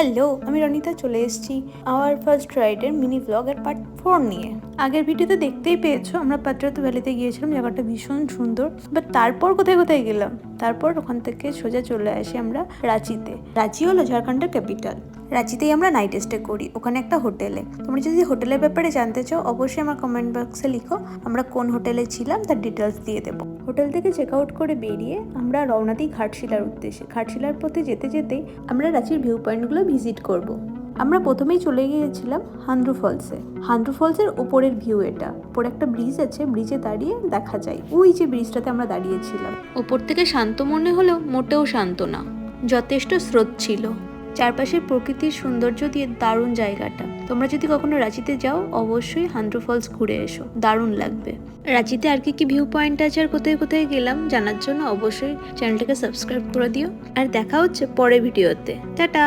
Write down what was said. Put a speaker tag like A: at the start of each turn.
A: Hello, আমি রনিতা চলে এসেছি আমার ফার্স্ট রাইডের মিনি ব্লগের পার্ট 4 নিয়ে। আগের ভিডিওতে দেখতেই পেয়েছো আমরা পাত্রাতু ভ্যালিতে গিয়েছিলাম, জায়গাটা ভীষণ সুন্দর। বাট তারপর কোথায় কোথায় গেলাম, তারপর ওখান থেকে সোজা চলে আসি আমরা রাঁচিতে। রাঁচি হলো ঝাড়খণ্ডের ক্যাপিটাল। রাঁচিতেই আমরা নাইট স্টে করি, ওখানে একটা হোটেলে। তোমরা যদি হোটেলের ব্যাপারে জানতে চাও অবশ্যই আমার কমেন্ট বক্সে লিখো, আমরা কোন হোটেলে ছিলাম তার ডিটেলস দিয়ে দেবো। হোটেল থেকে চেক আউট করে বেরিয়ে আমরা রওনা দিই ঘাটশিলার উদ্দেশ্যে। ঘাটশিলার পথে যেতে যেতেই আমরা রাঁচির ভিউ পয়েন্টগুলো ভিজিট করব। আমরা প্রথমেই চলে গিয়েছিলাম হান্দ্রু ফলসে। হান্দ্রু ফলসের ওপরের ভিউ এটা। ওপরে একটা ব্রিজ আছে, ব্রিজে দাঁড়িয়ে দেখা যায় ওই যে ব্রিজটাতে আমরা দাঁড়িয়েছিলাম। ওপর থেকে শান্ত মনে হলেও মোটেও শান্ত না, যথেষ্ট স্রোত ছিল। চারপাশের প্রকৃতির সৌন্দর্য দিয়ে দারুণ জায়গাটা। তোমরা যদি কখনো রাঁচিতে যাও অবশ্যই হান্দ্রু ফলস ঘুরে এসো, দারুণ লাগবে। রাঁচিতে আর কি ভিউ পয়েন্ট আছে আর কোথায় কোথায় গেলাম জানার জন্য অবশ্যই চ্যানেলটাকে সাবস্ক্রাইব করে দিও। আর দেখা হচ্ছে পরের ভিডিওতে। টাটা।